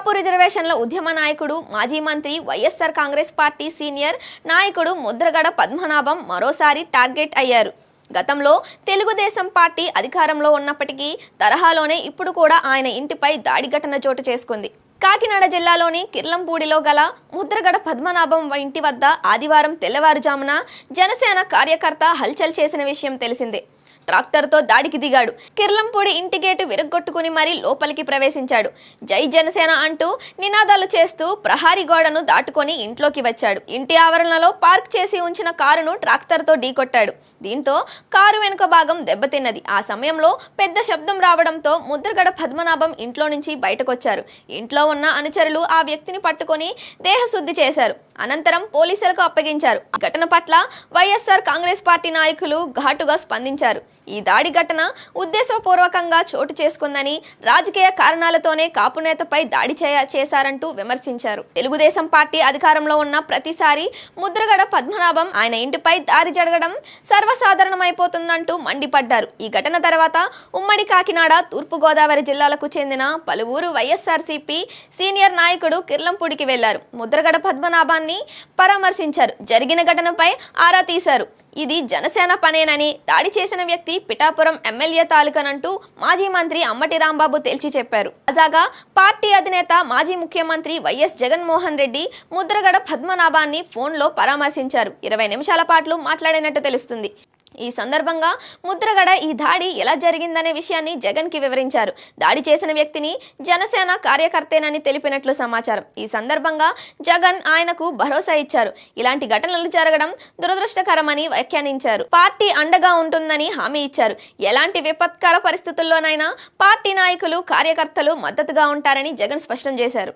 కాపు రిజర్వేషన్ల ఉద్యమ నాయకుడు మాజీ మంత్రి వైఎస్ఆర్ కాంగ్రెస్ పార్టీ సీనియర్ నాయకుడు ముద్రగడ పద్మనాభం మరోసారి టార్గెట్ అయ్యారు. గతంలో తెలుగుదేశం పార్టీ అధికారంలో ఉన్నప్పటికీ తరహాలోనే ఇప్పుడు కూడా ఆయన ఇంటిపై దాడి ఘటన చోటు చేసుకుంది. కాకినాడ జిల్లాలోని కిర్లంపూడిలో గల ముద్రగడ పద్మనాభం ఇంటి వద్ద ఆదివారం తెల్లవారుజామున జనసేన కార్యకర్త హల్చల్ చేసిన విషయం తెలిసిందే. ట్రాక్టర్తో దాడికి దిగాడు. కిర్లంపూడి ఇంటి గేటు విరగ్గొట్టుకుని మరీ లోపలికి ప్రవేశించాడు. జై జనసేన అంటూ నినాదాలు చేస్తూ ప్రహారీ గోడను దాటుకొని ఇంట్లోకి వచ్చాడు. ఇంటి ఆవరణలో పార్క్ చేసి ఉంచిన కారును ట్రాక్టర్తో ఢీకొట్టాడు. దీంతో కారు వెనుక భాగం దెబ్బతిన్నది. ఆ సమయంలో పెద్ద శబ్దం రావడంతో ముద్రగడ పద్మనాభం ఇంట్లో నుంచి బయటకొచ్చారు. ఇంట్లో ఉన్న అనుచరులు ఆ వ్యక్తిని పట్టుకొని దేహశుద్ధి చేశారు. అనంతరం పోలీసులకు అప్పగించారు. ఘటన పట్ల వైఎస్ఆర్ కాంగ్రెస్ పార్టీ నాయకులు ఘాటుగా స్పందించారు. ఈ దాడి ఘటన ఉద్దేశపూర్వకంగా చోటు చేసుకుందని, రాజకీయ కారణాలతోనే కాపు నేతపై దాడి చేశారంటూ విమర్శించారు. తెలుగుదేశం పార్టీ అధికారంలో ఉన్న ప్రతిసారి ముద్రగడ పద్మనాభం ఆయన ఇంటిపై దాడి జరగడం సర్వసాధారణమైపోతుందంటూ మండిపడ్డారు. ఈ ఘటన తర్వాత ఉమ్మడి కాకినాడ, తూర్పు గోదావరి జిల్లాలకు చెందిన పలువురు వైఎస్ఆర్సీపీ సీనియర్ నాయకుడు కిర్లంపూడికి వెళ్లారు. ముద్రగడ పద్మనాభాన్ని పరామర్శించారు. జరిగిన ఘటనపై ఆరా తీశారు. ఇది జనసేన పనేనని, దాడి చేసిన వ్యక్తి పిఠాపురం ఎమ్మెల్యే తాలూకనంటూ మాజీ మంత్రి అంబటి రాంబాబు తేల్చి చెప్పారు. తాజాగా పార్టీ అధినేత మాజీ ముఖ్యమంత్రి వైఎస్ జగన్మోహన్ రెడ్డి ముద్రగడ పద్మనాభాన్ని ఫోన్లో పరామర్శించారు. 20 నిమిషాల పాటు మాట్లాడినట్టు తెలుస్తుంది. ఈ సందర్భంగా ముద్రగడ ఈ దాడి ఎలా జరిగిందనే విషయాన్ని జగన్ కి వివరించారు. దాడి చేసిన వ్యక్తిని జనసేన కార్యకర్తేనని తెలిపినట్లు సమాచారం. ఈ సందర్భంగా జగన్ ఆయనకు భరోసా ఇచ్చారు. ఇలాంటి ఘటనలు జరగడం దురదృష్టకరమని వ్యాఖ్యానించారు. పార్టీ అండగా ఉంటుందని హామీ ఇచ్చారు. ఎలాంటి విపత్కర పరిస్థితుల్లోనైనా పార్టీ నాయకులు, కార్యకర్తలు మద్దతుగా ఉంటారని జగన్ స్పష్టం చేశారు.